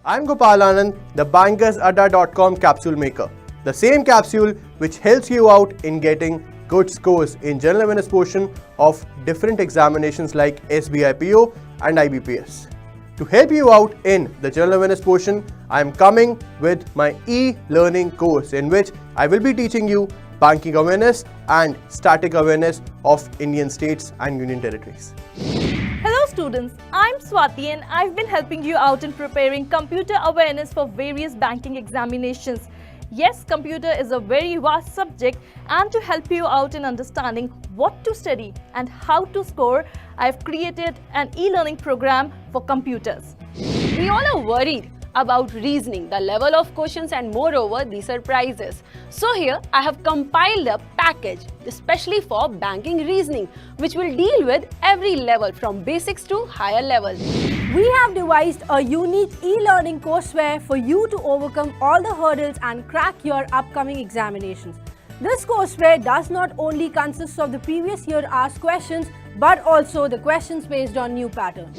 I'm Gopal Anand, the banker's Adda.com capsule maker. The same capsule which helps you out in getting good scores in general awareness portion of different examinations like SBI PO and IBPS. To help you out in the general awareness portion, I am coming with my e-learning course in which I will be teaching you banking awareness and static awareness of Indian states and union territories. Hello students, I'm Swati and I've been helping you out in preparing computer awareness for various banking examinations. Yes, computer is a very vast subject, and to help you out in understanding what to study and how to score, I've created an e-learning program for computers. We all are worried about reasoning, the level of questions and moreover the surprises. So here I have compiled a package especially for banking reasoning which will deal with every level from basics to higher levels. We have devised a unique e-learning courseware for you to overcome all the hurdles and crack your upcoming examinations. This courseware does not only consist of the previous year asked questions but also the questions based on new patterns.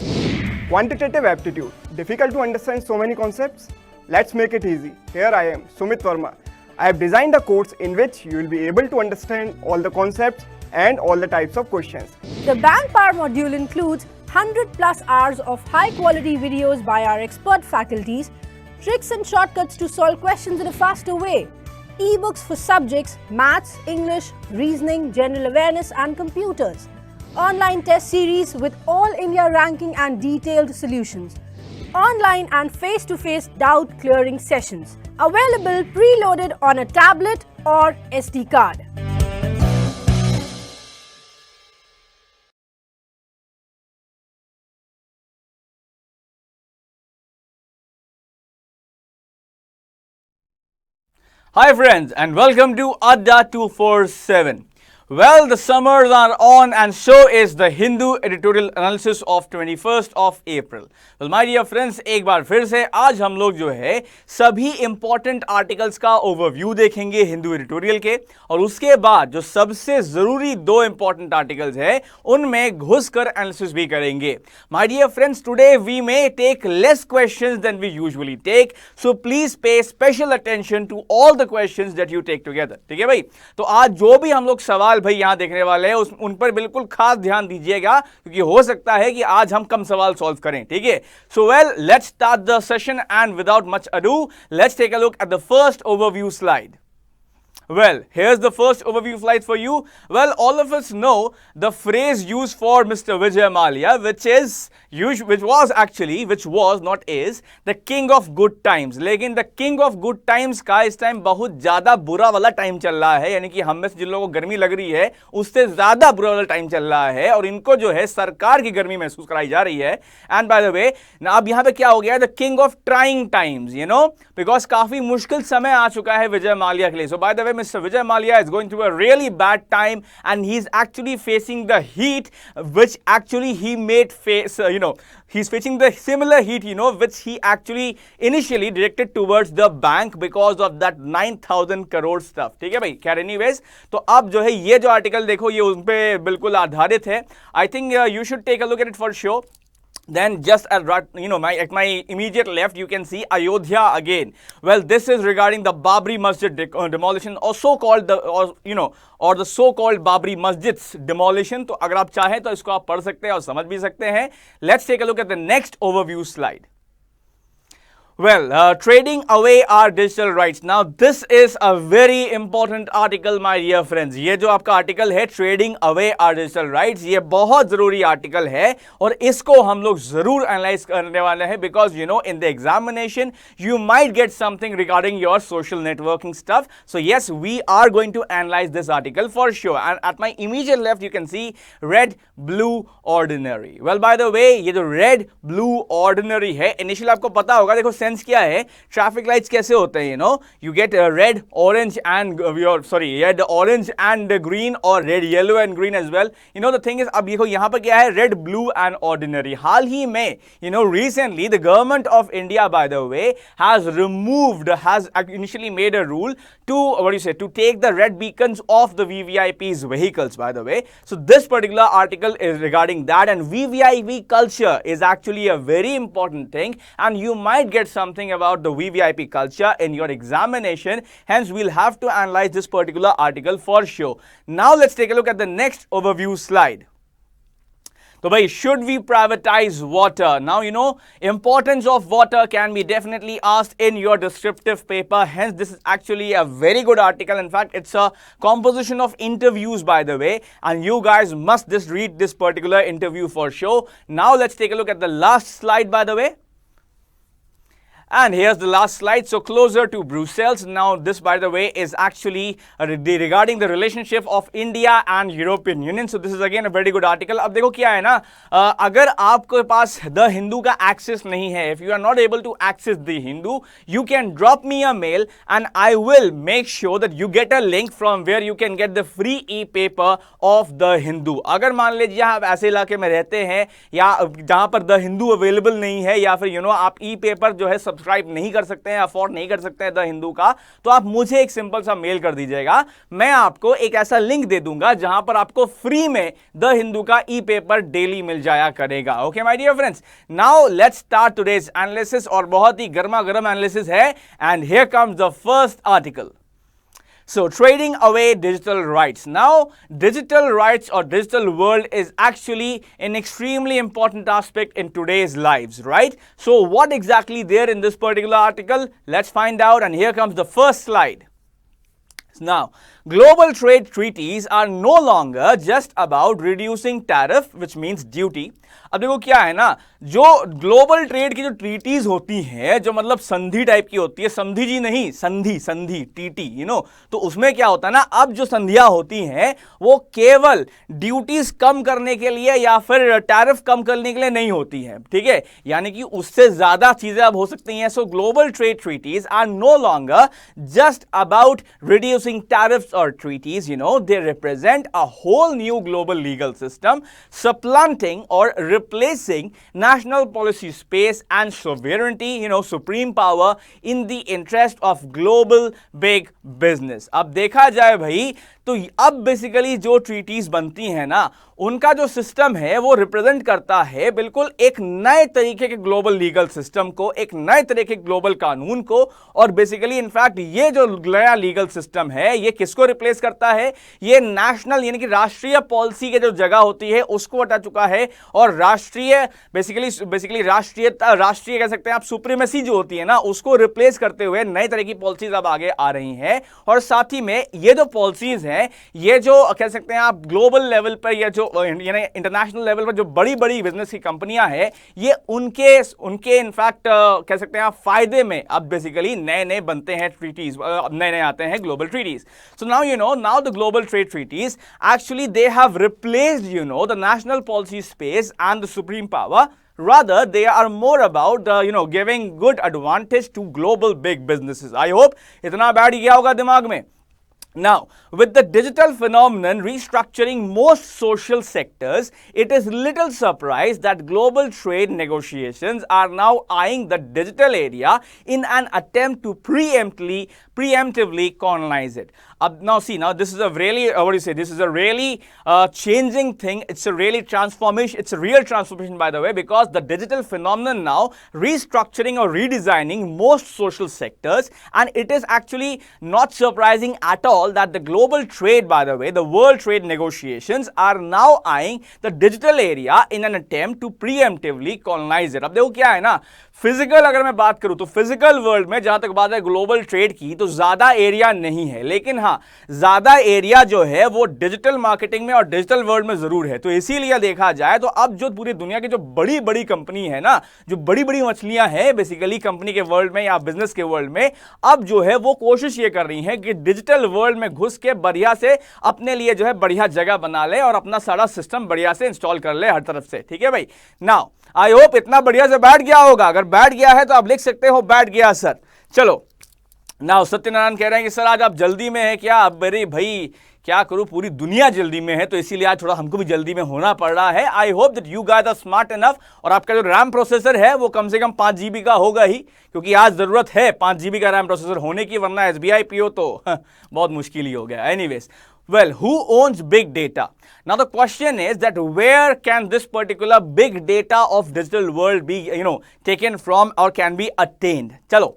Quantitative aptitude. Difficult to understand so many concepts? Let's make it easy. Here I am, Sumit Verma. I have designed a course in which you will be able to understand all the concepts and all the types of questions. The Bank Power module includes 100+ hours of high-quality videos by our expert faculties, tricks and shortcuts to solve questions in a faster way, e-books for subjects Maths, English, Reasoning, General Awareness and Computers, online test series with all India ranking and detailed solutions, online and face-to-face doubt clearing sessions, available preloaded on a tablet or SD card. Hi friends and welcome to Adda247. Well, the summers are on and so is the Hindu editorial analysis of 21st of April. Well, my dear friends, एक बार फिर से आज हम लोग जो है सभी important articles का overview देखेंगे हिंदू editorial के, और उसके बाद जो सबसे ज़रूरी दो important articles है उनमें घुसकर analysis भी करेंगे. My dear friends, today we may take less questions than we usually take, so please pay special attention to all the questions that you take together. ठीक है भाई? तो आज जो भी हम लोग सवाल भाई यहां देखने वाले हैं उन पर बिल्कुल खास ध्यान दीजिएगा क्योंकि हो सकता है कि आज हम कम सवाल सॉल्व करें. ठीक है? So well, let's start the session and without much ado let's take a look at the first overview slide. Well, here's the first overview slide for you. Well, all of us know the phrase used for Mr. Vijay Mallya, which was not is the king of good times. लेकिन the king of good times का इस time बहुत ज़्यादा बुरा वाला time चल रहा है, यानी कि हम में से जिन लोगों को गर्मी लग रही है उससे ज़्यादा बुरा वाला टाइम चल रहा है और इनको जो है सरकार की गर्मी महसूस कराई जा रही है. एंड बाय द वे, अब यहाँ पे क्या हो गया है, the king of trying times, you know, because काफ़ी मुश्किल समय आ चुका है विजय माल्या के लिए. So by the way, Mr. Vijay Mallya is going through a really bad time and he's actually facing the heat which actually he made face, he's facing the similar heat, which he actually initially directed towards the bank because of that 9,000 crore stuff. ठीक है भाई? खैर anyways, तो अब जो है ये जो आर्टिकल देखो ये उन पे बिल्कुल आधारित है. I think you should take a look at it for sure. Then just at my immediate left you can see Ayodhya again. Well, this is regarding the Babri Masjid demolition or so-called or the so-called Babri Masjid's demolition. तो अगर आप चाहें तो इसको आप पढ़ सकते हैं और समझ भी सकते हैं. Let's take a look at the next overview slide. Well, trading away our digital rights. Now, this is a very important article, my dear friends. ये जो आपका article है, trading away our digital rights, ये बहुत ज़रूरी article है और इसको हम लोग ज़रूर analyze करने वाले हैं because in the examination you might get something regarding your social networking stuff. So yes, we are going to analyze this article for sure. And at my immediate left you can see red, blue, ordinary. Well, by the way, ये जो red, blue, ordinary है, initially आपको पता होगा, देखो sense क्या है, traffic lights कैसे होते हैं, you get red orange and red orange and green और red yellow and green as well. The thing is, अब देखो यहाँ पर क्या है, रेड, ब्लू एंड ऑर्डिनरी. हाल ही में recently the government of India, by the way, has initially made a rule to take the red beacons off the VVIP's vehicles, by the way. So this particular article is regarding that, and VVIP culture is actually a very important thing, and you might get something about the VVIP culture in your examination. Hence, we'll have to analyze this particular article for sure. Now, let's take a look at the next overview slide. So, bhai, should we privatize water? Now, you know, importance of water can be definitely asked in your descriptive paper. Hence, this is actually a very good article. In fact, it's a composition of interviews, by the way, and you guys must just read this particular interview for sure. Now, let's take a look at the last slide, by the way. And here's the last slide. So, closer to Brussels. Now, this, by the way, is actually regarding the relationship of India and European Union. So, this is again a very good article. अब देखो क्या है ना, अगर आपके पास The Hindu का access नहीं है, if you are not able to access The Hindu, you can drop me a mail and I will make sure that you get a link from where you can get the free e-paper of The Hindu. अगर मान लीजिए आप ऐसे इलाके में रहते हैं या जहाँ पर The Hindu अवेलेबल नहीं है या फिर आप ई-पेपर जो है सब्सक्राइब नहीं कर सकते हैं, अफोर्ड नहीं कर सकते हैं द हिंदू का, तो आप मुझे एक सिंपल सा मेल कर दीजिएगा. मैं आपको एक ऐसा लिंक दे दूंगा जहां पर आपको फ्री में द हिंदू का ई पेपर डेली मिल जाया करेगा. Okay my dear friends, now let's start today's analysis. और बहुत ही गर्मा गर्म एनालिसिस है. And here comes the first article. So, trading away digital rights. Now, digital rights or digital world is actually an extremely important aspect in today's lives, right? So, what exactly there in this particular article? Let's find out, and here comes the first slide. Now, global trade treaties are no longer just about reducing tariff, which means duty. अब देखो क्या है ना, जो global trade की जो treaties होती हैं, जो मतलब संधि टाइप की होती है, समझी जी नहीं, संधि संधि टीटी तो उसमें क्या होता है ना, अब जो संधियां होती हैं वो केवल ड्यूटीज कम करने के लिए या फिर टैरिफ कम करने के लिए नहीं होती है. ठीक है, यानी कि उससे ज्यादा चीजें अब हो सकती हैं. So global trade treaties are no longer just about reducing tariffs और treaties, they represent a whole new global legal system, supplanting or replacing national policy space and sovereignty, supreme power in the interest of global big business. अब देखा जाए भाई तो अब basically जो treaties बनती हैं ना, उनका जो सिस्टम है वो रिप्रेजेंट करता है बिल्कुल एक नए तरीके के ग्लोबल लीगल सिस्टम को, एक नए तरीके के ग्लोबल कानून को. और बेसिकली इनफैक्ट ये जो नया लीगल सिस्टम है ये किसको रिप्लेस करता है? ये नेशनल यानी कि राष्ट्रीय पॉलिसी के जो जगह होती है उसको हटा चुका है. और राष्ट्रीय बेसिकली राष्ट्रीय कह सकते हैं आप, सुप्रीमेसी जो होती है ना, उसको रिप्लेस करते हुए नए तरह की पॉलिसीज अब आगे आ रही हैं. और साथ ही में ये जो पॉलिसीज हैं, ये जो कह सकते हैं आप ग्लोबल लेवल पर या जो इंटरनेशनल लेवल पर जो बड़ी बड़ी बिजनेस की कंपनियां हैं, ये उनके इनफैक्ट कह सकते हैं आप फायदे में अब बेसिकली नए बनते हैं ट्रीटीज, नए आते हैं global treaties. So now the global trade treaties actually they have replaced the national policy space and the supreme power. Rather, they are more about, giving good advantage to global big businesses. I hope इतना बैठ गया होगा दिमाग में. Now, with the digital phenomenon restructuring most social sectors, it is little surprise that global trade negotiations are now eyeing the digital area in an attempt to preemptively colonize it. Now this is a really, this is a really changing thing. It's a really transformation. It's a real transformation, by the way, because the digital phenomenon now restructuring or redesigning most social sectors, and it is actually not surprising at all that the global trade, by the way, the world trade negotiations are now eyeing the digital area in an attempt to preemptively colonize it. अब देखो क्या है ना, physical अगर मैं बात करूं तो फिजिकल वर्ल्ड में जहां तक बात है ग्लोबल ट्रेड की, तो ज्यादा एरिया नहीं है, लेकिन हाँ ज्यादा एरिया जो है वो डिजिटल मार्केटिंग में और डिजिटल वर्ल्ड में जरूर है. तो इसीलिए देखा जाए तो अब जो पूरी दुनिया की जो बड़ी बड़ी कंपनी है ना, जो बड़ी बड़ी मछलियां हैं बेसिकली कंपनी के वर्ल्ड में या बिजनेस के वर्ल्ड में, अब जो है वो कोशिश ये कर रही है कि डिजिटल वर्ल्ड में घुस के बढ़िया से अपने लिए जो है बढ़िया जगह बना ले और अपना सारा सिस्टम बढ़िया से इंस्टॉल कर ले हर तरफ से. ठीक है भाई. नाउ आई होप इतना बढ़िया से बैठ गया होगा. अगर बैठ गया है तो आप लिख सकते हो बैठ गया सर. चलो नाउ सत्यनारायण कह रहे हैं कि सर आज आप जल्दी में हैं क्या? अब मेरे भाई क्या करूं, पूरी दुनिया जल्दी में है, तो इसीलिए आज थोड़ा हमको भी जल्दी में होना पड़ रहा है। I hope that you guys are smart enough, और आपका जो रैम प्रोसेसर है वो कम से कम 5 GB का होगा ही, क्योंकि आज जरूरत है 5 GB का रैम प्रोसेसर होने की, वरना SBI PO तो बहुत मुश्किल ही हो गया। Anyways, well, who owns big data? Now the question is that where can this particular big data of digital world be, taken from or can be attained? Chalo.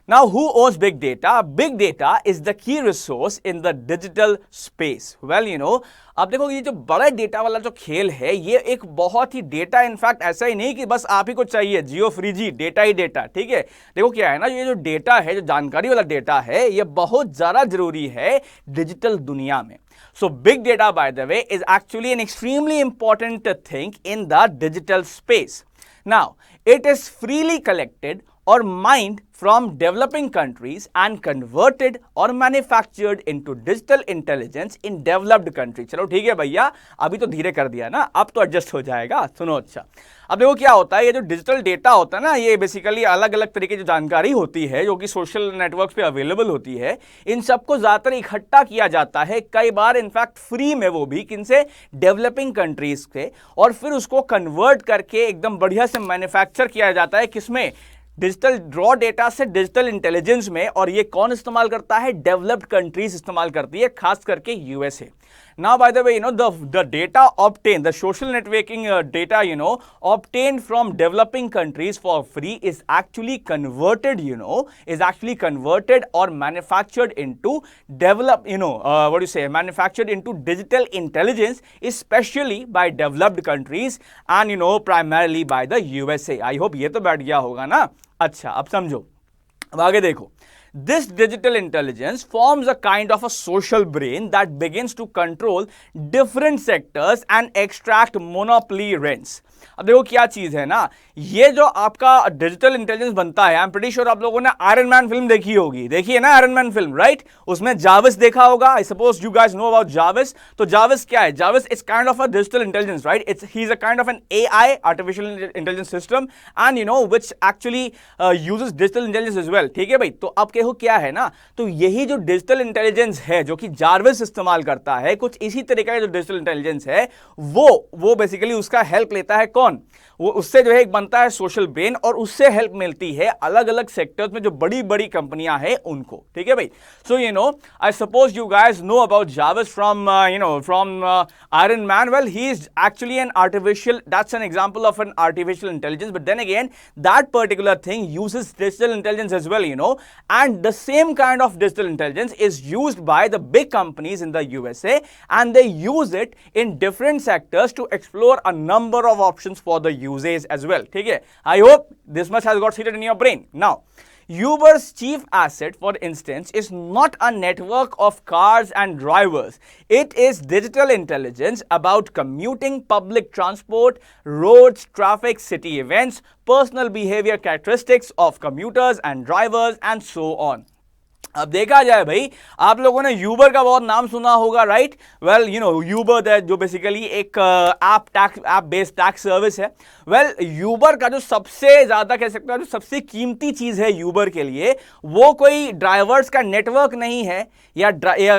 Now, who owns big data? Big data is the key resource in the digital space. Well, अब देखो ये जो बड़ा data वाला जो खेल है, ये एक बहुत ही डेटा, इनफैक्ट ऐसा ही नहीं कि बस आप ही को चाहिए जियो फ्री जी, डेटा ही डेटा, ठीक है। देखो क्या है ना, ये जो डेटा है, जो जानकारी वाला डेटा है, ये बहुत ज़्यादा जरूरी है डिजिटल दुनिया में। So big data, by the way, is actually an extremely important thing in the digital space. Now, it is freely collected or mined from developing countries and converted or manufactured into digital intelligence in developed countries. चलो ठीक है भैया, अभी तो धीरे कर दिया ना, अब तो एडजस्ट हो जाएगा। सुनो, अच्छा, अब देखो क्या होता है, ये जो डिजिटल डेटा होता है ना, ये बेसिकली अलग अलग तरीके की जानकारी होती है जो कि सोशल नेटवर्क पे अवेलेबल होती है, इन सबको ज़्यादातर इकट्ठा किया जाता है, कई बार इनफैक्ट फ्री में, वो भी किनसे, डेवलपिंग कंट्रीज से, और फिर उसको कन्वर्ट करके एकदम बढ़िया से मैन्युफैक्चर किया जाता है, किसमें, डिजिटल रॉ डेटा से डिजिटल इंटेलिजेंस में। और ये कौन इस्तेमाल करता है, डेवलप्ड कंट्रीज इस्तेमाल करती है, खास करके USA. Now, by the way, the data obtained, the social networking data, obtained from developing countries for free is actually converted, or manufactured into manufactured into digital intelligence, especially by developed countries and, primarily by the USA. I hope ये तो बैठ गया होगा ना। अच्छा, अब समझो, अब आगे देखो। This digital intelligence forms a kind of a social brain that begins to control different sectors and extract monopoly rents. अब देखो क्या चीज है ना, ये जो आपका डिजिटल इंटेलिजेंस बनता है, आई एम प्रीटी श्योर आप लोगों ने आयरन मैन फिल्म देखी होगी, देखी है ना आयरन मैन फिल्म, राइट? उसमें जाविस देखा होगा, I suppose you guys know about जाविस। तो जाविस क्या है, जाविस is kind of a digital intelligence, right? He is a kind of an AI, artificial intelligence system, and which actually uses digital intelligence as well, ठीक है भाई? तो अब देखो क्या है ना, तो यही जो डिजिटल इंटेलिजेंस है जो कि जाविस इस्तेमाल करता है, कुछ इसी तरीके का जो डिजिटल इंटेलिजेंस है, वो बेसिकली उसका हेल्प लेता है कौन, वो उससे जो है एक बनता है सोशल ब्रेन, और उससे हेल्प मिलती है अलग अलग सेक्टर्स में जो बड़ी बड़ी कंपनियां हैं उनको, ठीक है भाई? So I suppose you guys know about जाविस from from Iron Man. Well, he is actually an artificial, that's an example of an artificial intelligence, but then again that particular thing uses digital intelligence as well, and the same kind of digital intelligence is used by the big companies in the USA, and they use it in different sectors to explore a number of options for the usage as well. ठीक है? I hope this much has got seated in your brain. Now, Uber's chief asset, for instance, is not a network of cars and drivers. It is digital intelligence about commuting, public transport, roads, traffic, city events, personal behavior characteristics of commuters and drivers, and so on. अब देखा जाए भाई, आप लोगों ने Uber का बहुत नाम सुना होगा, राइट? वेल, यूबर जो बेसिकली एक ऐप बेस्ड टैक्स सर्विस है। वेल, यूबर का जो सबसे ज्यादा कह सकते हैं, जो सबसे कीमती चीज है यूबर के लिए, वो कोई ड्राइवर्स का नेटवर्क नहीं है या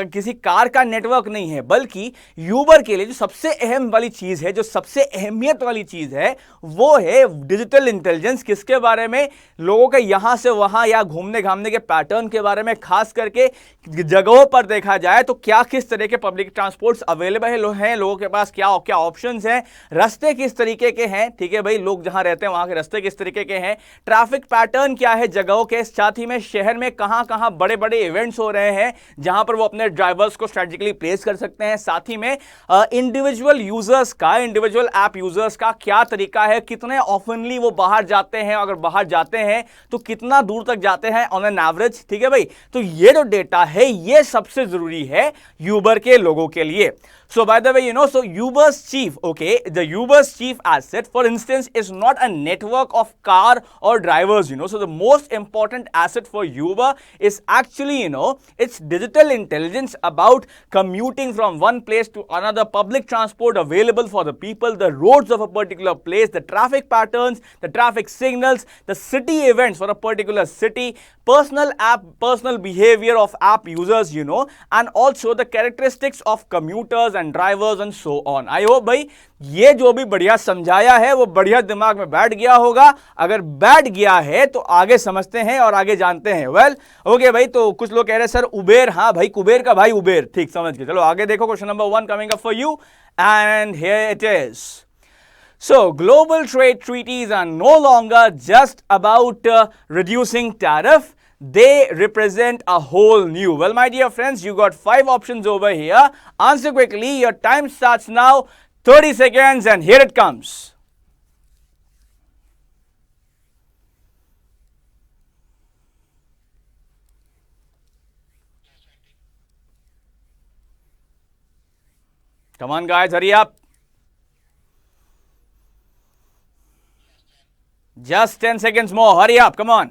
किसी कार का नेटवर्क नहीं है, बल्कि यूबर के लिए जो सबसे अहम वाली चीज है, जो सबसे अहमियत वाली चीज है, वो है डिजिटल इंटेलिजेंस। किसके बारे में? लोगों के यहां से वहां या घूमने घामने के पैटर्न के बारे में, खास करके जगहों पर देखा जाए तो क्या किस तरह के पब्लिक ट्रांसपोर्ट्स अवेलेबल हैं, लोगों के पास क्या क्या ऑप्शंस हैं, रास्ते किस तरीके के हैं, ठीक है भाई, लोग जहां रहते हैं वहां के रास्ते किस तरीके के हैं, ट्रैफिक पैटर्न क्या है जगहों के, साथ ही में शहर में कहां कहां बड़े बड़े इवेंट्स हो रहे हैं जहां पर वो अपने ड्राइवर्स को स्ट्रेटेजिकली प्लेस कर सकते हैं, साथ ही में इंडिविजुअल यूजर्स का, इंडिविजुअल ऐप यूजर्स का क्या तरीका है, कितने ऑफनली वो बाहर जाते हैं, अगर बाहर जाते हैं तो कितना दूर तक जाते हैं ऑन एन एवरेज, ठीक है भाई? तो ये जो डेटा है, ये सबसे जरूरी है यूबर के लोगों के लिए। So by the way, so Uber's chief, okay, the Uber's chief asset, for instance, is not a network of car or drivers, so the most important asset for Uber is actually, it's digital intelligence about commuting from one place to another, public transport available for the people, the roads of a particular place, the traffic patterns, the traffic signals, the city events for a particular city, personal behavior of app users, and also the characteristics of commuters and drivers and so on. I hope भाई ये जो भी बढ़िया समझाया है वो बढ़िया दिमाग में बैठ गया होगा. अगर बैठ गया है तो आगे समझते हैं और आगे जानते हैं. वेल ओके भाई, तो कुछ लोग कह रहे हैं सर उबेर, हाँ भाई कुबेर का भाई उबेर, ठीक समझ के. चलो आगे देखो, question number 1 coming up for you and here it is. So, global trade treaties are no longer just about reducing tariff. They represent a whole new. Well, my dear friends, you got 5 options over here. Answer quickly. Your time starts now. 30 seconds and here it comes. Come on guys, hurry up. Just 10 seconds more. Hurry up. Come on.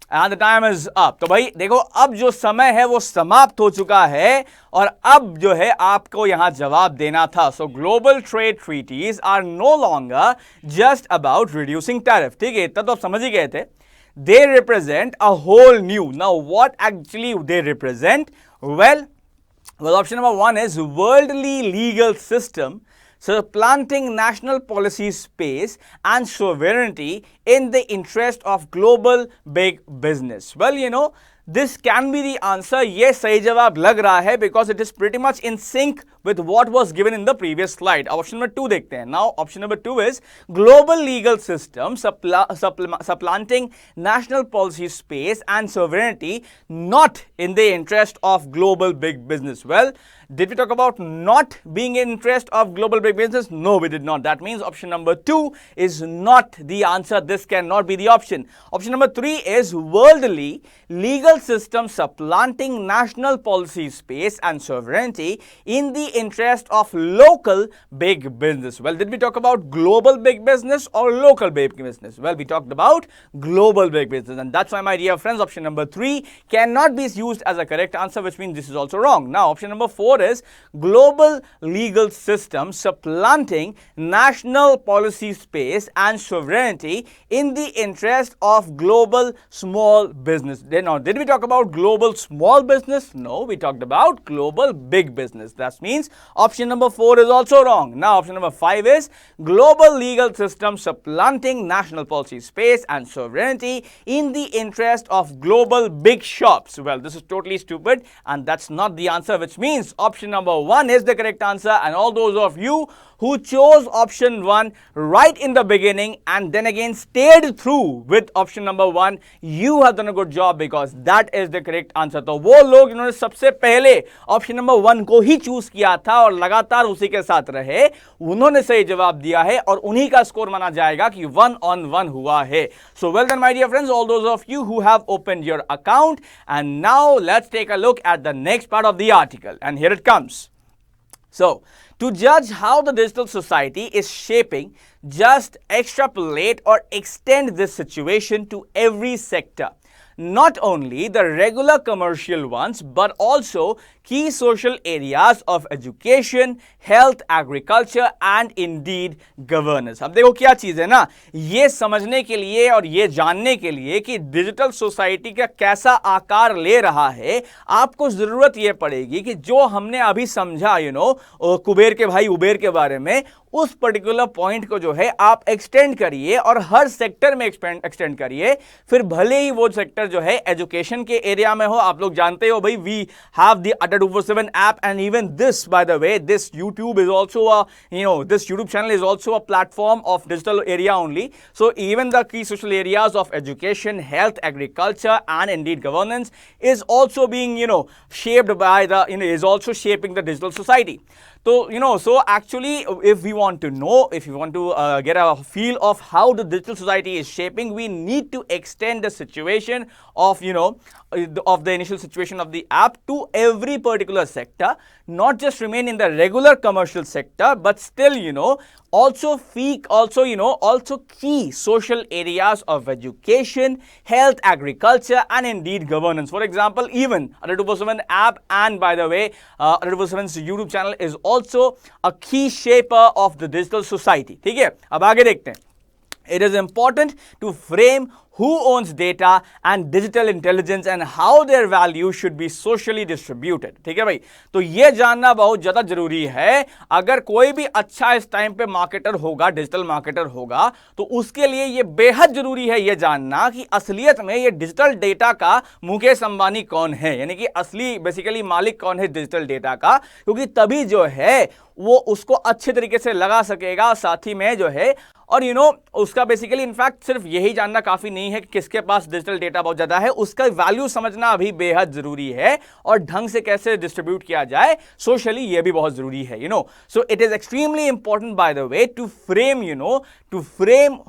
And the time is up. तो भाई देखो, अब जो समय है वो समाप्त हो चुका है और अब जो है आपको यहां जवाब देना था. So global trade treaties are no longer just about reducing tariff. ठीक है, इतना तो आप समझ ही गए थे. They represent a whole new. Now what actually they represent? Well, option number 1 is worldly legal system supplanting national policy space and sovereignty in the interest of global big business. Well, this can be the answer. Yes, सही जवाब लग रहा है because it is pretty much in sync with what was given in the previous slide. Option number 2 देखते हैं. Now, option number 2 is global legal system supplanting national policy space and sovereignty not in the interest of global big business. Well, did we talk about not being in interest of global big business? No, we did not. That means option number 2 is not the answer. This cannot be the option. Option number 3 is worldly legal system supplanting national policy space and sovereignty in the interest of local big business. Well, did we talk about global big business or local big business? Well, we talked about global big business, and that's why, my dear friends, option number 3 cannot be used as a correct answer, which means this is also wrong. Now, option number 4 is global legal system supplanting national policy space and sovereignty in the interest of global small business. Now, did we talk about global small business? No, we talked about global big business. That means option number 4 is also wrong. Now, option number 5 is global legal system supplanting national policy space and sovereignty in the interest of global big shops. Well, this is totally stupid and that's not the answer, which means option number 1 is the correct answer. And all those of you who chose option 1 right in the beginning and then again stayed through with option number 1, you have done a good job because that is the correct answer. तो वो लोग जिन्होंने सबसे पहले option number 1 को ही choose किया था और लगातार उसी के साथ रहे, उन्होंने सही जवाब दिया है और उन्हीं का स्कोर माना जाएगा कि 1 on 1 हुआ है. So well done, my dear friends, all those of you who have opened your account. And now let's take a look at the next part of the article, and here it comes. So, to judge how the digital society is shaping, just extrapolate or extend this situation to every sector. Not only the regular commercial ones, but also key social areas of education, health, agriculture and indeed governance. अब देखो क्या चीज है ना, ये समझने के लिए और ये जानने के लिए कि डिजिटल सोसाइटी का कैसा आकार ले रहा है, आपको जरूरत ये पड़ेगी कि जो हमने अभी समझा कुबेर के भाई उबेर के बारे में, उस पर्टिकुलर पॉइंट को जो है आप एक्सटेंड करिए और हर सेक्टर में एक्सटेंड करिए. फिर भले ही वो सेक्टर जो है एजुकेशन के एरिया में हो, आप लोग जानते हो भाई we have the Adda247 app, and even this, by the way, this YouTube is also this YouTube channel is also a platform of digital area only. So even the key social areas of education, health, agriculture and indeed governance is also being shaped by the is also shaping the digital society. So, so actually, if we want to know, if you want to get a feel of how the digital society is shaping, we need to extend the situation of, of the initial situation of the app to every particular sector, not just remain in the regular commercial sector, but still, also key social areas of education, health, agriculture and indeed governance. For example, even Adda247 app and by the way, Adda247's YouTube channel is also a key shaper of the digital society. ठीक है, अब आगे देखते हैं. It is important to frame who owns data and digital intelligence and how their value should be socially distributed. ठीक है भाई, तो ये जानना बहुत ज्यादा जरूरी है. अगर कोई भी अच्छा इस टाइम पे मार्केटर होगा, डिजिटल मार्केटर होगा, तो उसके लिए ये बेहद जरूरी है ये जानना कि असलियत में ये डिजिटल डेटा का मुकेश अंबानी कौन है, यानी कि असली बेसिकली मालिक कौन है डिजिटल डेटा का, क्योंकि तभी जो है वो उसको अच्छे तरीके से लगा सकेगा. साथ ही में जो है और उसका बेसिकली इनफैक्ट सिर्फ यही जानना काफी नहीं है कि किसके पास डिजिटल डेटा बहुत ज्यादा है, उसका वैल्यू समझना अभी बेहद जरूरी है और ढंग से कैसे डिस्ट्रीब्यूट किया जाए सोशली ये भी बहुत जरूरी है. So it is extremely important by the way to frame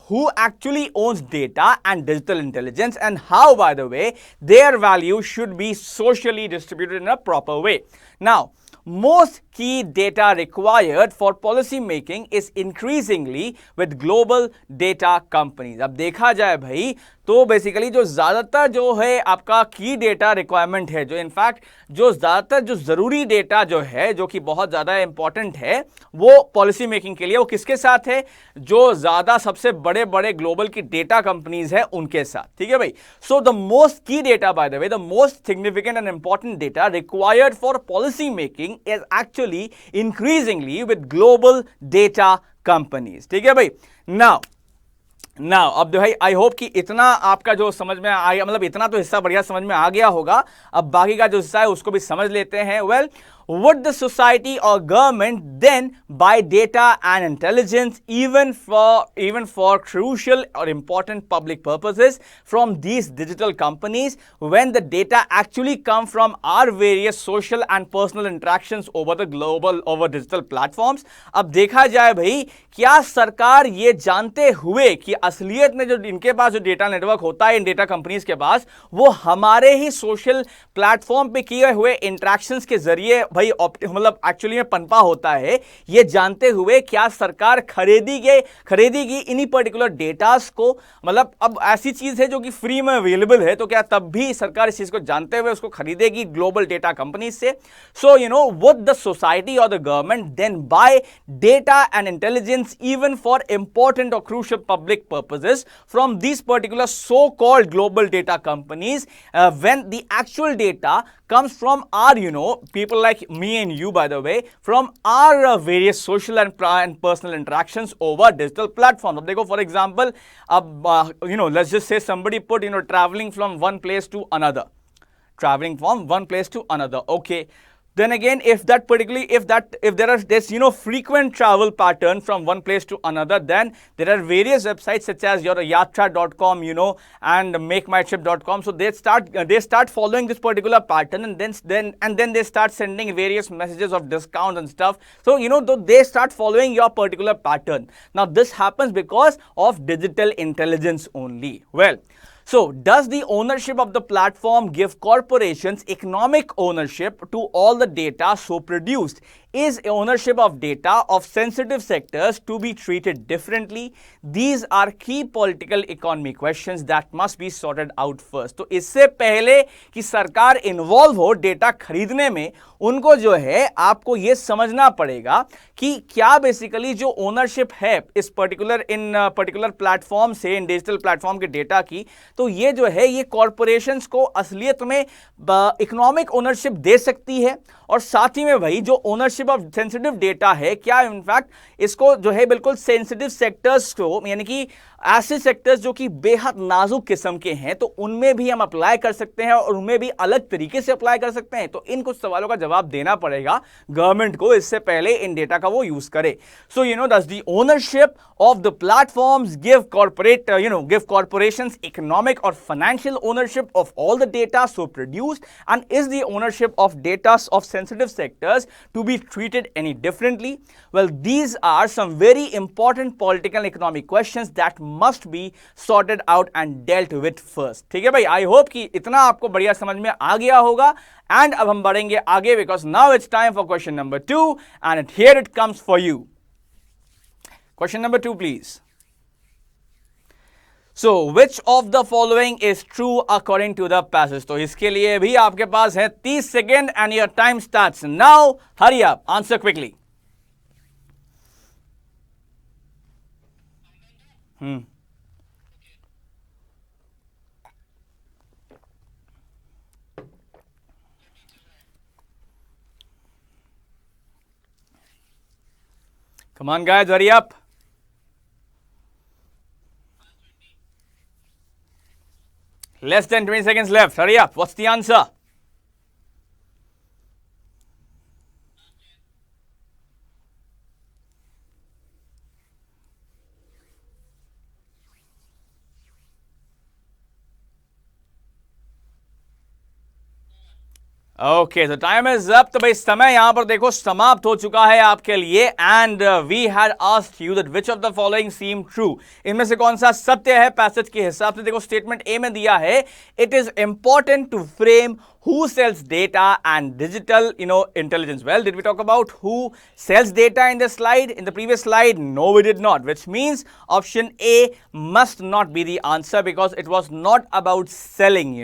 who actually owns data and digital intelligence and how, by the way, their value should be socially distributed in a proper way. Now, most key data required for policy making is increasingly with global data companies. अब देखा जाए भाई तो basically जो ज़्यादातर जो है आपका की डेटा रिक्वायरमेंट है, जो इनफैक्ट जो ज़्यादातर जो ज़रूरी डेटा जो है जो कि बहुत ज़्यादा इंपॉर्टेंट है वो पॉलिसी मेकिंग के लिए, वो किसके साथ है, जो ज़्यादा सबसे बड़े बड़े ग्लोबल की डेटा कंपनीज है उनके साथ. ठीक है भाई. सो द मोस्ट की data, bye the way, the most significant and important data required for policy making is actually increasingly with global data companies. ठीक है भाई. नाउ अब जो है आई होप कि इतना आपका जो समझ में आ गया, मतलब इतना तो हिस्सा बढ़िया समझ में आ गया होगा. अब बाकी का जो हिस्सा है उसको भी समझ लेते हैं. Well, would the society or government then buy data and intelligence even for crucial or important public purposes from these digital companies when the data actually come from our various social and personal interactions over digital platforms? अब देखा जाए भाई, क्या सरकार ये जानते हुए कि असलियत में जो इनके पास जो डेटा नेटवर्क होता है इन डेटा कंपनीज के पास, वो हमारे ही सोशल प्लेटफॉर्म पे किए हुए इंटरेक्शंस के जरिए भाई मतलब एक्चुअली में पनपा होता है, ये जानते हुए क्या सरकार खरीदेगी इन्हीं पर्टिकुलर डेटास को? मतलब अब ऐसी चीज है जो कि फ्री में अवेलेबल है, तो क्या तब भी सरकार इस चीज को जानते हुए उसको खरीदेगी ग्लोबल डेटा कंपनीज से? सो would the society or the government then buy data and intelligence even for important or crucial public purposes from these particular so-called global data companies when the actual data comes from our people like me and you, by the way, from our various social and personal interactions over digital platforms. अब देखो, for example, अब let's just say somebody put traveling from one place to another, okay. Then again, if there are this frequent travel pattern from one place to another, then there are various websites such as your yatra.com and makemytrip.com. So they start following this particular pattern, and then they start sending various messages of discounts and stuff. So they start following your particular pattern. Now this happens because of digital intelligence only. Well, so does the ownership of the platform give corporations economic ownership to all the data so produced? Is ownership of data of sensitive sectors to be treated differently? These are key political economy questions that must be sorted out first. तो इससे पहले कि सरकार involve हो data खरीदने में, उनको जो है आपको ये समझना पड़ेगा कि क्या बेसिकली जो ओनरशिप है इस पर्टिकुलर प्लेटफॉर्म से, इन डिजिटल प्लेटफॉर्म के डेटा की, तो ये जो है ये कॉरपोरेशंस को असलियत में इकोनॉमिक ओनरशिप दे सकती है. और साथ ही में भाई जो ओनरशिप ऑफ सेंसिटिव डेटा है, क्या इनफैक्ट इसको जो है बिल्कुल सेंसिटिव सेक्टर्स को, यानी कि ऐसे सेक्टर्स जो कि बेहद नाजुक किस्म के हैं, तो उनमें भी हम अप्लाई कर सकते हैं और उनमें भी अलग तरीके से अप्लाई कर सकते हैं. तो इन कुछ सवालों का जवाब देना पड़ेगा गवर्नमेंट को इससे पहले इन डेटा का वो यूज करे. सो does the ownership of the platforms give corporations economic or financial ownership of all the data so produced, and is the ownership of data of sensitive sectors to be treated any differently? Well, these are some very important political and economic questions that must be sorted out and dealt with first. ठीक है भाई, I hope कि इतना आपको बढ़िया समझ में आ गया होगा. एंड अब हम बढ़ेंगे आगे, because now it's time for question number 2, and here it comes for you. Question number 2, please. So, which of the following is true according to the passage? तो इसके लिए भी आपके पास है 30 second and your time starts now. Hurry up, answer quickly. Come on, guys, hurry up. Less than 20 seconds left. Hurry up. What's the answer? Okay तो time is up. तो भाई समय यहां पर देखो समाप्त हो चुका है आपके लिए। And we had asked you that which of the following seem true, इनमें से कौन सा सत्य है पैसेज के हिसाब से। देखो स्टेटमेंट ए में दिया है it is important to frame who sells data and digital intelligence. Well, did we talk about who sells data in the slide, in the previous slide? No, we did not, which means option A must not be the answer because it was not about selling.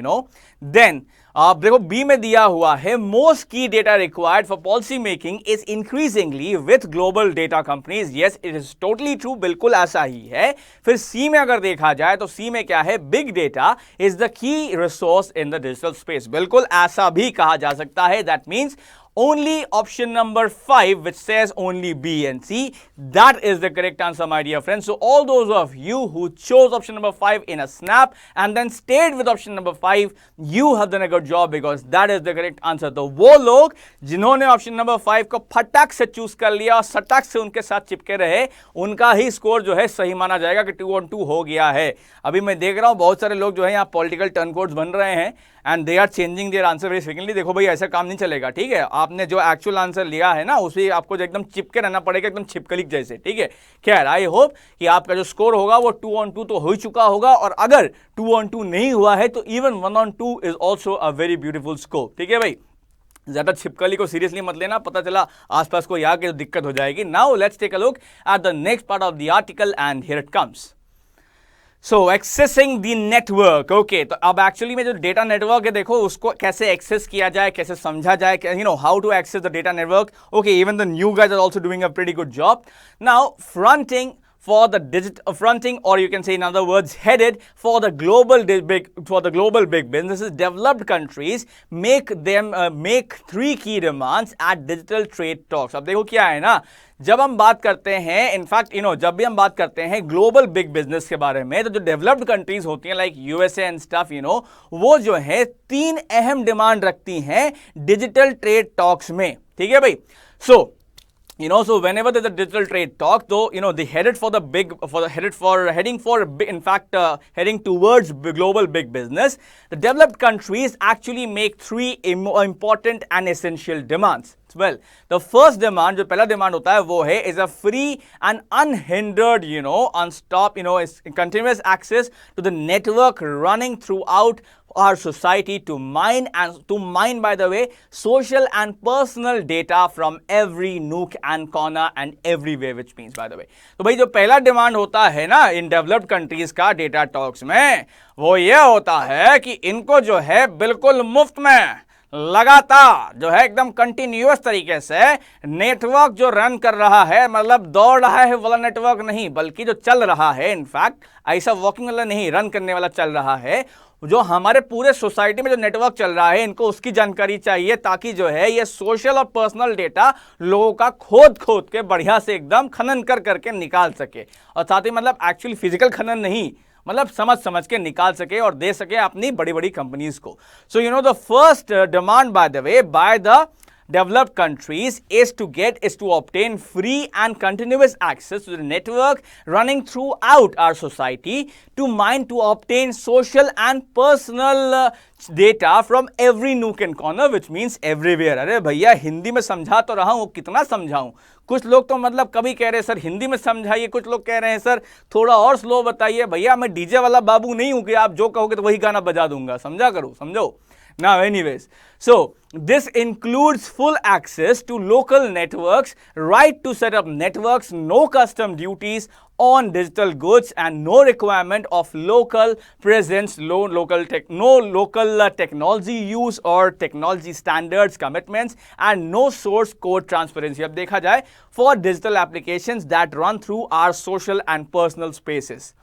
Then देखो B में दिया हुआ है most की data required for policy making is increasingly with global data companies. Yes, it is totally true, बिल्कुल ऐसा ही है। फिर सी में अगर देखा जाए तो सी में क्या है, big data is the key resource in the digital space. बिल्कुल ऐसा भी कहा जा सकता है। That means only option number 5 which says only B and C, that is the correct answer, my dear friends. So all those of you who chose option number 5 in a snap and then stayed with option number 5, you have done a good job because that is the correct answer. तो वो लोग जिन्होंने option number 5 को फटाक से choose कर लिया और सटाक से उनके साथ चिपके रहे, उनका ही स्कोर जो है सही माना जाएगा कि 2 on 2 हो गया है। अभी मैं देख रहा हूं बहुत सारे लोग जो है यहाँ पॉलिटिकल टर्न कोड्स बन रहे हैं and they are changing their answer very frequently. देखो भाई ऐसा काम नहीं चलेगा, ठीक है। आपने जो एक्चुअल आंसर लिया है ना उसे आपको जो एकदम चिपके रहना पड़ेगा, एकदम छिपकली जैसे, ठीक है। खैर आई होप कि आपका जो स्कोर होगा वो 2 on 2 तो हो ही चुका होगा, और अगर 2 on 2 नहीं हुआ है तो even 1 on 2 is also a very beautiful score, ठीक है भाई। ज्यादा छिपकली को सीरियसली मत लेना, पता चला आसपास कोई आके तो दिक्कत हो जाएगी। Now let's take a look at the next part of the article and here it comes. So accessing the network. Okay, तो अब एक्चुअली में जो डेटा नेटवर्क है देखो उसको कैसे एक्सेस किया जाए, कैसे समझा जाए, how to access the data network. Okay, even the new guys are also doing a pretty good job. Now fronting for the fronting, or you can say in other words headed for the global big businesses, developed countries make 3 key demands at digital trade talks. अब देखो क्या है ना, जब हम बात करते हैं इनफैक्ट जब भी हम बात करते हैं ग्लोबल बिग बिजनेस के बारे में, तो जो डेवलप्ड कंट्रीज होती हैं लाइक यूएसए एंड स्टफ, वो जो है 3 अहम डिमांड रखती हैं डिजिटल ट्रेड टॉक्स में, ठीक है भाई। So whenever there's a digital trade talk, though, they heading towards global big business, the developed countries actually make 3 important and essential demands. Well, the first demand, जो पहला demand होता है वो है is a free and unhindered, unstopped, continuous access to the network running throughout our society to mine, by the way, social and personal data from every nook and corner and everywhere, which means, by the way, तो भाई जो पहला demand होता है ना in developed countries का data talks में, वो ये होता है कि इनको जो है बिल्कुल मुफ्त में लगातार जो है एकदम कंटिन्यूअस तरीके से नेटवर्क जो रन कर रहा है, मतलब दौड़ रहा है वाला नेटवर्क नहीं, बल्कि जो चल रहा है, इनफैक्ट ऐसा वॉकिंग वाला नहीं, रन करने वाला चल रहा है, जो हमारे पूरे सोसाइटी में जो नेटवर्क चल रहा है, इनको उसकी जानकारी चाहिए ताकि जो है ये सोशल और पर्सनल डेटा लोगों का खोद के बढ़िया से एकदम खनन करके निकाल सके, और साथ ही मतलब एक्चुअली फिजिकल खनन नहीं, मतलब समझ के निकाल सके और दे सके अपनी बड़ी कंपनीज को। So the first demand by the way by the developed countries is to obtain free and continuous access to the network running throughout our society to obtain social and personal data from every nook and corner, which means everywhere। अरे भैया हिंदी में समझा तो रहा हूं, कितना समझाऊं। कुछ लोग तो मतलब कभी कह रहे हैं सर हिंदी में समझाइए, कुछ लोग कह रहे हैं सर थोड़ा और स्लो बताइए। भैया मैं डीजे वाला बाबू नहीं हूं कि आप जो कहोगे तो वही गाना बजा दूंगा, समझा करो, समझो। Now anyways, so this includes full access to local networks, right to set up networks, no custom duties on digital goods, and no requirement of local presence, no local technology use or technology standards commitments, and no source code transparency। अब देखा जाए for digital applications that run through our social and personal spaces,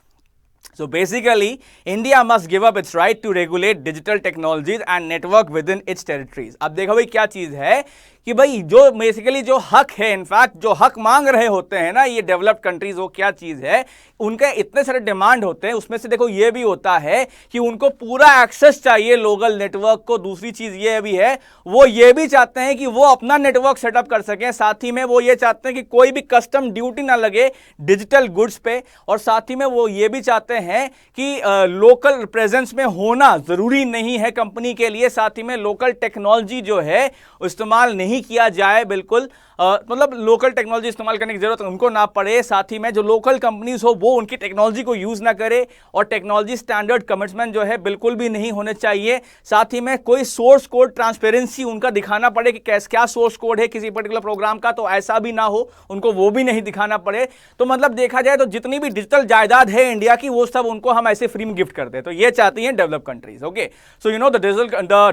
So basically, India must give up its right to regulate digital technologies and network within its territories. अब देखो भाई क्या चीज है कि भाई जो बेसिकली जो हक है, इनफैक्ट जो हक मांग रहे होते हैं ना ये डेवलप्ड कंट्रीज, वो क्या चीज है, उनके इतने सारे डिमांड होते हैं, उसमें से देखो ये भी होता है कि उनको पूरा एक्सेस चाहिए लोकल नेटवर्क को। दूसरी चीज ये भी है, वो ये भी चाहते हैं कि वो अपना नेटवर्क सेटअप कर सकें, साथ ही में वो ये चाहते हैं कि कोई भी कस्टम ड्यूटी ना लगे डिजिटल गुड्स पे, और साथ ही में वो ये भी चाहते हैं कि लोकल प्रेजेंस में होना जरूरी नहीं है कंपनी के लिए, साथ ही में लोकल टेक्नोलॉजी जो है इस्तेमाल नहीं किया जाए, बिल्कुल मतलब लोकल टेक्नोलॉजी इस्तेमाल करने की जरूरत उनको ना पड़े, साथ ही में जो लोकल कंपनीज हो वो उनकी टेक्नोलॉजी को यूज ना करे, और टेक्नोलॉजी स्टैंडर्ड कमिटमेंट जो है बिल्कुल भी नहीं होने चाहिए। साथ ही में कोई सोर्स कोड ट्रांसपेरेंसी उनका दिखाना पड़े कि कैसे क्या सोर्स कोड है किसी पर्टिकुलर प्रोग्राम का, तो ऐसा भी ना हो, उनको वो भी नहीं दिखाना पड़े। तो मतलब देखा जाए तो जितनी भी डिजिटल जायदाद है इंडिया की, वो सब उनको हम ऐसे फ्री में गिफ्ट करते हैं। तो ये चाहती हैं develop countries. Okay, so you know the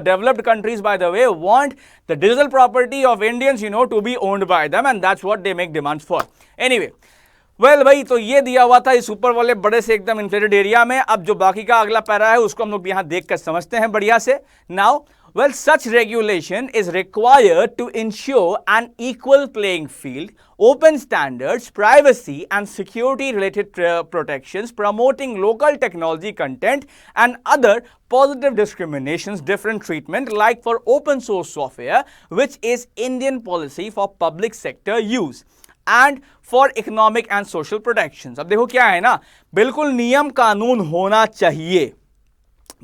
developed countries by the way want the digital property of Indians to be owned by them, and that's what they make demands for. Anyway, well भाई, तो ये दिया हुआ था इस ऊपर वाले बड़े से एकदम इन्फ्लेटेड एरिया में। अब जो बाकी का अगला पैरा है उसको हम लोग यहां देख कर समझते हैं बढ़िया से। Now, well, such regulation is required to ensure an equal playing field, open standards, privacy and security related protections, promoting local technology content and other positive discriminations, different treatment like for open source software, which is Indian policy for public sector use and for economic and social protections। अब देखो क्या है ना, बिल्कुल नियम कानून होना चाहिए,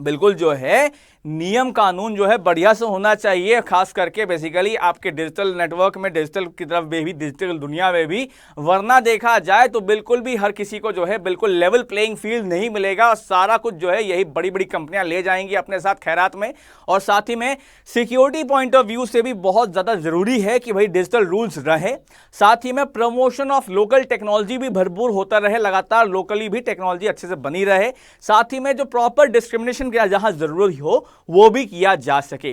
बिल्कुल जो है नियम कानून जो है बढ़िया से होना चाहिए, खास करके बेसिकली आपके डिजिटल नेटवर्क में, डिजिटल की तरफ में भी, डिजिटल दुनिया में भी, वरना देखा जाए तो बिल्कुल भी हर किसी को जो है बिल्कुल लेवल प्लेइंग फील्ड नहीं मिलेगा, और सारा कुछ जो है यही बड़ी बड़ी कंपनियां ले जाएंगी अपने साथ खैरात में। और साथ ही में सिक्योरिटी पॉइंट ऑफ व्यू से भी बहुत ज्यादा जरूरी है कि भाई डिजिटल रूल्स रहे, साथ ही में प्रमोशन ऑफ लोकल टेक्नोलॉजी भी भरपूर होता रहे, लगातार लोकली भी टेक्नोलॉजी अच्छे से बनी रहे, साथ ही में जो प्रॉपर डिस्क्रिमिनेशन का जहां जरूरत हो वो भी किया जा सके।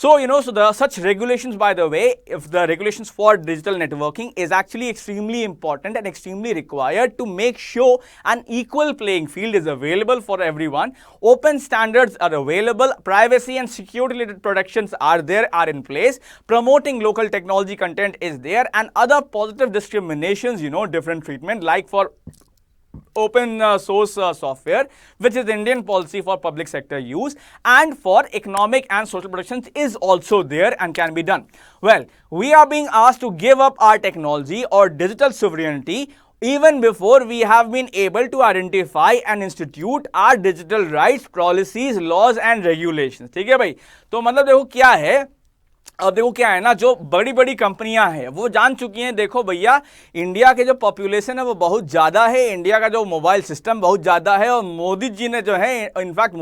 So the such regulations, by the way, if the regulations for digital networking is actually extremely important and extremely required to make sure an equal playing field is available for everyone. Open standards are available, privacy and security related protections are in place, promoting local technology content is there, and other positive discriminations, different treatment like for open source software, which is Indian policy for public sector use, and for economic and social protections is also there and can be done. Well, we are being asked to give up our technology or digital sovereignty even before we have been able to identify and institute our digital rights, policies, laws and regulations। ठीक है भाई, तो मतलब देखो क्या है, अब देखो क्या है ना, जो बड़ी बड़ी कंपनियां हैं वो जान चुकी हैं, देखो भैया इंडिया के जो पॉपुलेशन है वो बहुत ज़्यादा है, इंडिया का जो मोबाइल सिस्टम बहुत ज़्यादा है, और मोदी जी ने जो है, इनफैक्ट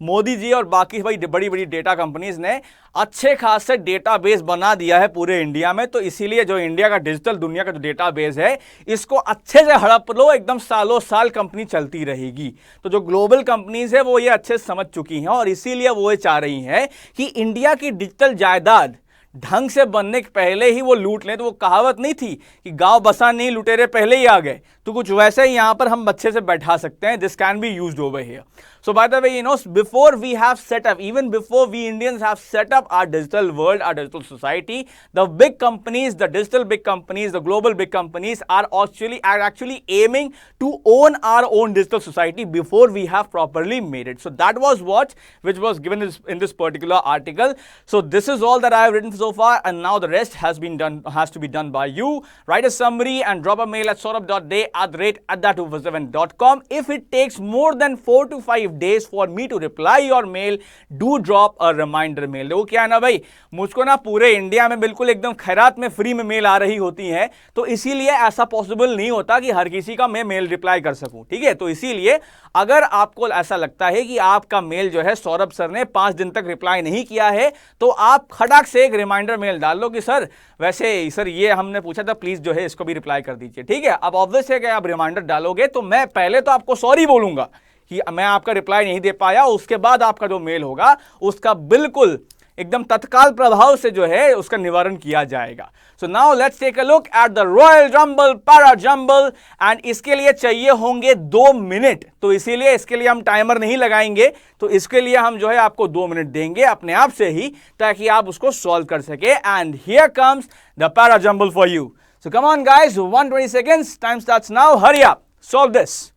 मोदी जी और बाकी भाई बड़ी बड़ी डेटा कंपनीज ने अच्छे खासे डेटाबेस बना दिया है पूरे इंडिया में। तो इसीलिए जो इंडिया का डिजिटल दुनिया का जो डेटाबेस है इसको अच्छे से हड़प लो, एकदम सालों साल कंपनी चलती रहेगी। तो जो ग्लोबल कंपनीज है वो ये अच्छे से समझ चुकी हैं, और इसीलिए वो ये चाह रही हैं कि इंडिया की डिजिटल जायदाद ढंग से बनने के पहले ही वो लूट लें। तो वो कहावत नहीं थी कि गांव बसा नहीं लुटेरे पहले ही आ गए, तो कुछ वैसे ही यहां पर हम अच्छे से बैठा सकते हैं। This can be used over here. So by the way, before we have set up, even before we Indians have set up our digital world, our digital society, the big companies, the digital big companies, the global big companies are actually aiming to own our own digital society before we have properly made it. So that was which was given in this particular article. So this is all that I have written so far, and now the rest has to be done by you. Write a summary and drop a mail at saurabh.day@adda247.com. If it takes more than 4 to 5 days for me to reply your mail, do drop a reminder mail। देखो क्या है ना भाई, मुझको ना पूरे India में बिल्कुल एकदम खैरात में फ्री में मेल आ रही होती है, तो इसीलिए ऐसा पॉसिबल नहीं होता कि हर किसी का मैं मेल रिप्लाई कर सकूं। ठीक है, तो इसीलिए अगर आपको ऐसा लगता है कि आपका मेल जो है सौरभ सर ने 5 दिन तक रिप्लाई नहीं किया है, तो आप खड़ाक से एक रिमाइंडर मेल डाल लो कि सर वैसे सर ये हमने पूछा था, प्लीज जो है इसको भी रिप्लाई कर दीजिए। ठीक है, अब ऑब्वियस है कि आप रिमाइंडर डालोगे तो मैं पहले तो आपको सॉरी बोलूंगा कि मैं आपका रिप्लाई नहीं दे पाया, उसके बाद आपका जो मेल होगा उसका बिल्कुल एकदम तत्काल प्रभाव से जो है उसका निवारण किया जाएगा। So now let's take a look at the royal jumble para jumble, and इसके लिए चाहिए होंगे 2 मिनट, तो इसीलिए इसके लिए हम टाइमर नहीं लगाएंगे, तो इसके लिए हम जो है आपको 2 मिनट देंगे अपने आप से ही, ताकि आप उसको सॉल्व कर सके। And here comes the para jumble for you. So come on guys, 120 seconds, time starts now, hurry up, solve this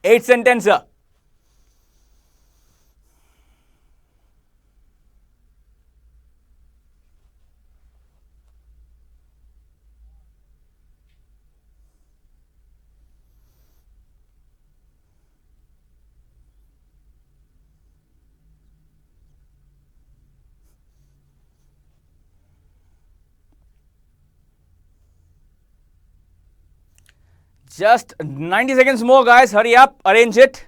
8 sentences. Just 90 seconds more, guys. Hurry up, arrange it.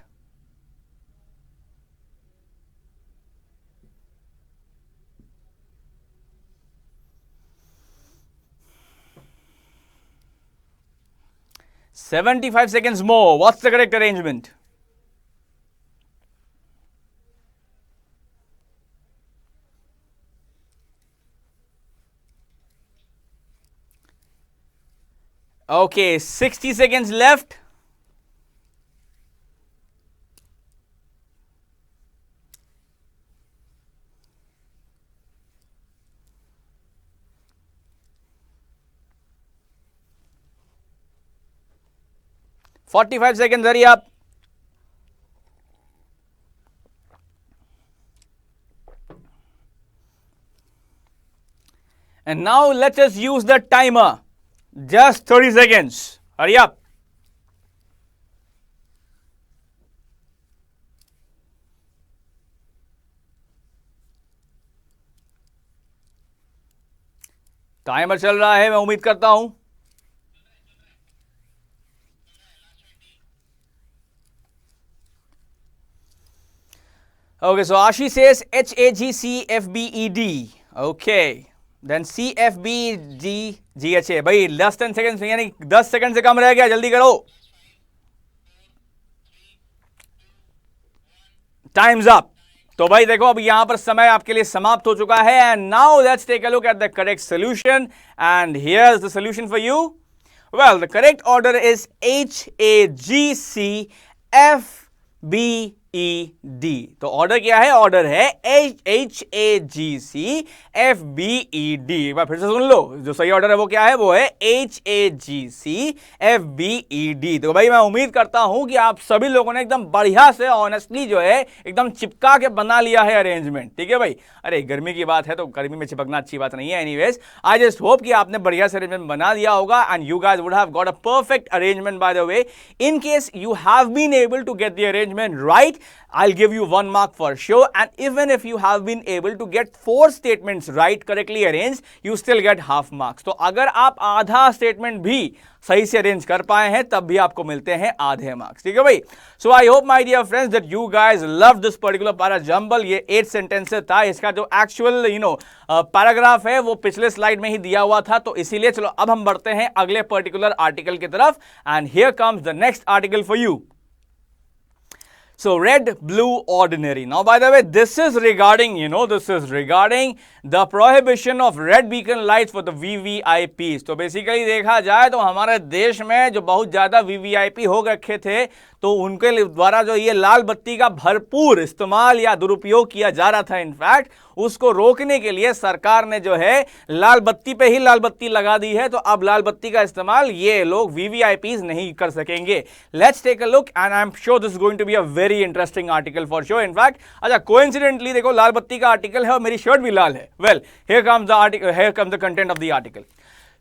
"75 seconds more. What's the correct arrangement?" Okay, 60 seconds left. "45 seconds, hurry up." And now let us use the timer. Just 30 seconds. Hurry up. Timer चल रहा है, मैं उम्मीद करता हूं। Okay, so Ashi says HAGCFBED. Okay. Then CFBGGH, भाई less than seconds, यानी 10 second से कम रह गया, जल्दी करो। Times up. तो भाई देखो, अब यहां पर समय आपके लिए समाप्त हो चुका है। And now let's take a look at the correct solution, and here is the solution for you. Well, the correct order is HAGCFBED। तो ऑर्डर क्या है? ऑर्डर है HAGCFBED। एक बार फिर से सुन लो, जो सही ऑर्डर है वो क्या है? वो है HAGCFBED। तो भाई मैं उम्मीद करता हूं कि आप सभी लोगों ने एकदम बढ़िया से ऑनेस्टली जो है एकदम चिपका के बना लिया है अरेंजमेंट। ठीक है भाई, अरे गर्मी की बात है तो गर्मी में चिपकना अच्छी बात नहीं है। एनीवेज, आई जस्ट होप कि आपने बढ़िया से अरेंजमेंट बना लिया होगा, and you guys would have got a perfect arrangement. Bye the way, in case you have been able to get the arrangement right, I'll give you 1 mark for sure, and even if you have been able to get 4 statements right, correctly arranged, you still get half marks. तो अगर आप आधा statement भी सही से arrange कर पाए हैं तब भी आपको मिलते हैं आधे मार्क्स। ठीक है भाई, so I hope my dear friends that you guys love this particular para jumble. ये 8 सेंटेंसेस था, इसका जो एक्चुअल पैराग्राफ है वो पिछले स्लाइड में ही दिया हुआ था, तो इसीलिए चलो अब हम बढ़ते हैं अगले पर्टिकुलर आर्टिकल की तरफ, and here comes the next article for you. So red, blue, ordinary. Now, by the way, this is regarding the prohibition of red beacon lights for the VVIPs. तो बेसिकली देखा जाए तो हमारे देश में जो बहुत ज़्यादा VVIP हो रखे थे, तो उनके द्वारा जो ये लाल बत्ती का भरपूर इस्तेमाल या दुरुपयोग किया जा रहा था, इनफैक्ट उसको रोकने के लिए सरकार ने जो है लाल बत्ती पे ही लाल बत्ती लगा दी है। तो अब लाल बत्ती का इस्तेमाल ये लोग VVIPs नहीं कर सकेंगे। Let's take a look, and I am sure this is going to be a very interesting article for sure. In fact अच्छा, कोइंसिडेंटली देखो, लाल बत्ती का आर्टिकल है और मेरी शर्ट भी लाल है। Well, here comes the article, here comes the content of the article.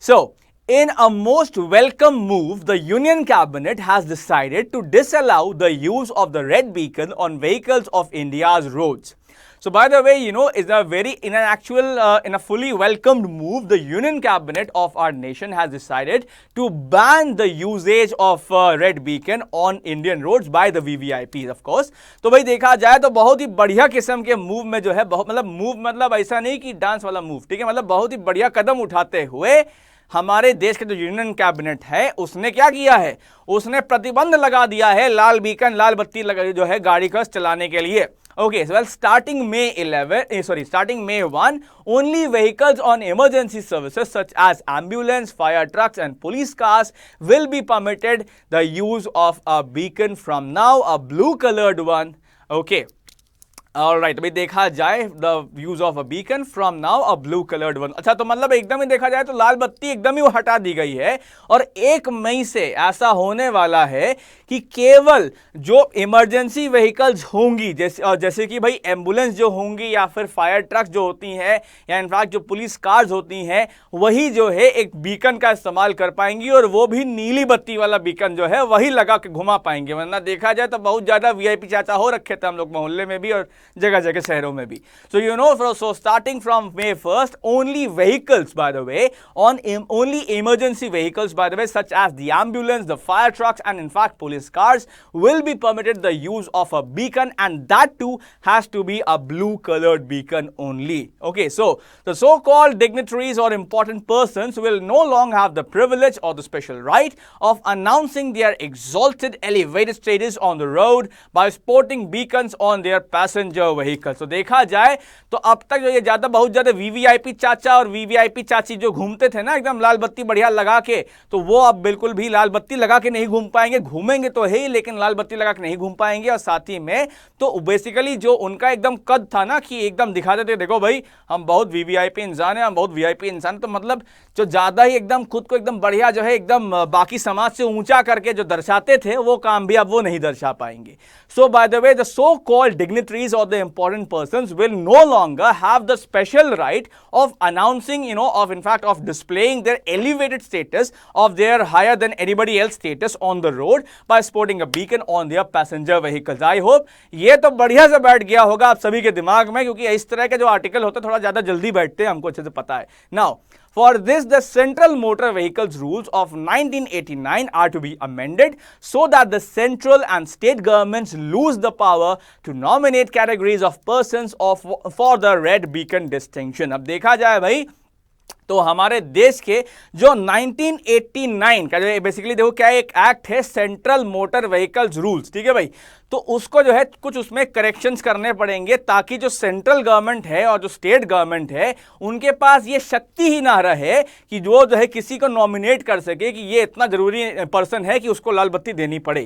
So in a most welcome move, the Union Cabinet has decided to disallow the use of the red beacon on vehicles of India's roads. So by the way, in a fully welcomed move, the Union Cabinet of our nation has decided to ban the usage of red beacon on Indian roads by the VVIPs, of course. तो भाई देखा जाए तो बहुत ही बढ़िया किस्म के move में जो है, बहुत मतलब मूव मतलब ऐसा नहीं कि डांस वाला मूव, ठीक है, मतलब बहुत ही बढ़िया कदम उठाते हुए हमारे देश के जो यूनियन कैबिनेट है उसने क्या किया है, उसने प्रतिबंध लगा दिया है लाल बीकन, लाल बत्ती लगा जो है गाड़ी का चलाने के लिए। Okay, so well, starting May 1, only vehicles on emergency services such as ambulance, fire trucks and police cars will be permitted the use of a beacon from now, a blue colored one. Okay. Alright, भाई देखा जाए the use of a beacon from now a blue coloured one. अच्छा, तो मतलब एकदम ही देखा जाए तो लाल बत्ती एकदम ही हटा दी गई है और 1 मई से ऐसा होने वाला है कि केवल जो इमरजेंसी व्हीकल्स होंगी जैसे कि भाई एम्बुलेंस जो होंगी या फिर फायर ट्रक जो होती हैं या इनफैक्ट जो पुलिस कार्स होती हैं, वही जो है एक बीकन का इस्तेमाल कर पाएंगी और वो भी नीली बत्ती वाला बीकन जो है वही लगा के घुमा पाएंगे। वरना देखा जाए तो बहुत ज्यादा वीआईपी चाचा हो रखे थे हम लोग मोहल्ले में भी और जगह जगह शहरों में भी। So you know, so starting from May 1st, only vehicles, by the way, only emergency vehicles, by the way, such as the ambulance, the fire trucks, and in fact police cars will be permitted the use of a beacon, and that too has to be a blue-colored beacon only. Okay, so the so-called dignitaries or important persons will no longer have the privilege or the special right of announcing their exalted, elevated status on the road by sporting beacons on their passenger vehicle. तो देखा जाए तो अब तक जो ये बहुत ज्यादा वीवीआईपी चाचा और वीवीआईपी चाची जो घूमते थे ना एकदम लाल बत्ती बढ़िया लगा के, तो वो अब बिल्कुल भी लाल बत्ती लगा के नहीं घूम पाएंगे। घूमेंगे तो है ही लेकिन लाल बत्ती लगा के नहीं घूम पाएंगे। और साथ ही में तो बेसिकली जो उनका एकदम कद था ना कि एकदम दिखाते थे, देखो भाई हम बहुत वीवीआईपी इंसान है, हम बहुत वीआईपी इंसान, तो मतलब जो ज्यादा ही एकदम खुद को एकदम बढ़िया जो है एकदम बाकी समाज से ऊंचा करके जो दर्शाते थे, वो काम भी अब वो नहीं दर्शा पाएंगे। So by the way, the so called dignitaries or the important persons will no longer have the special right of announcing, of displaying their elevated status of their higher than anybody else status on the road by sporting a beacon on their passenger vehicles. I hope ये तो बढ़िया से बैठ गया होगा आप सभी के दिमाग में, क्योंकि इस तरह के जो आर्टिकल होते हैं थोड़ा ज्यादा जल्दी बैठते हैं, हमको अच्छे से पता है। Now, for this, the Central Motor Vehicles Rules of 1989 are to be amended so that the central and state governments lose the power to nominate categories of persons for the red beacon distinction. अब देखा जाए भाई तो हमारे देश के जो 1989 का जो बेसिकली देखो क्या एक एक्ट है, सेंट्रल मोटर व्हीकल्स रूल्स, ठीक है भाई, तो उसको जो है कुछ उसमें करेक्शंस करने पड़ेंगे ताकि जो सेंट्रल गवर्नमेंट है और जो स्टेट गवर्नमेंट है उनके पास ये शक्ति ही ना रहे कि जो है किसी को नॉमिनेट कर सके कि ये इतना जरूरी पर्सन है कि उसको लाल बत्ती देनी पड़े,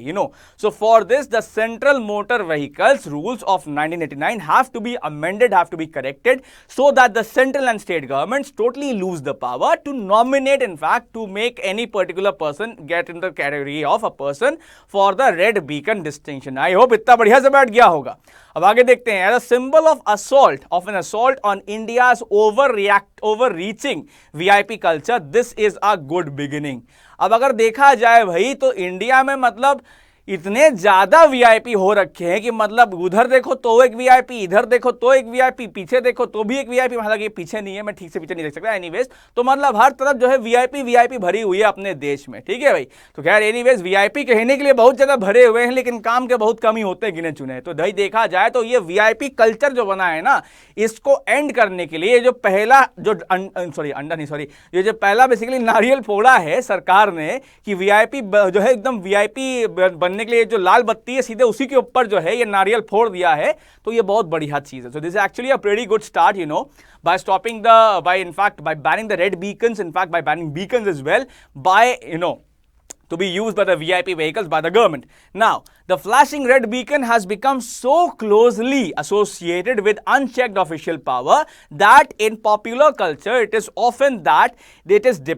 so for this the central motor vehicles rules of 1989 have to be amended, have to be corrected so that the central and state governments totally lose the power to nominate, in fact, to make any particular person get in the category of a person for the red beacon distinction. I hope इतना बढ़िया से बैठ गया होगा। अब आगे देखते हैं। As a symbol of an assault on India's overreaching VIP culture, this is a good beginning. अब अगर देखा जाए भाई तो इंडिया में मतलब इतने ज्यादा वीआईपी हो रखे हैं कि मतलब उधर देखो तो एक वीआईपी, इधर देखो तो एक वीआईपी, पीछे देखो तो भी एक वीआईपी। हालांकि पीछे नहीं है, मैं ठीक से पीछे नहीं देख सकता। एनीवेज, तो मतलब हर तरफ जो है वीआईपी भरी हुई है अपने देश में, ठीक है भाई। तो खैर एनीवेज, वीआईपी कहने के लिए बहुत ज्यादा भरे हुए हैं लेकिन काम के बहुत कम ही होते हैं, गिने चुने। तो भाई देखा जाए तो ये वीआईपी कल्चर जो बना है ना, इसको एंड करने के लिए जो पहला ये जो पहला बेसिकली नारियल फोड़ा है सरकार ने कि वीआईपी जो है एकदम वीआईपी बनने के लिए जो लाल बत्ती है सीधे उसी के ऊपर जो है ये नारियल फोड़ दिया है, तो ये बहुत बढ़िया चीज है। So this is actually a pretty good start, by stopping by banning the red beacons, in fact by banning beacons as well, by to be used by the VIP vehicles by the government. Now, the flashing red beacon has become so closely associated with unchecked official power that in popular culture it is often that it is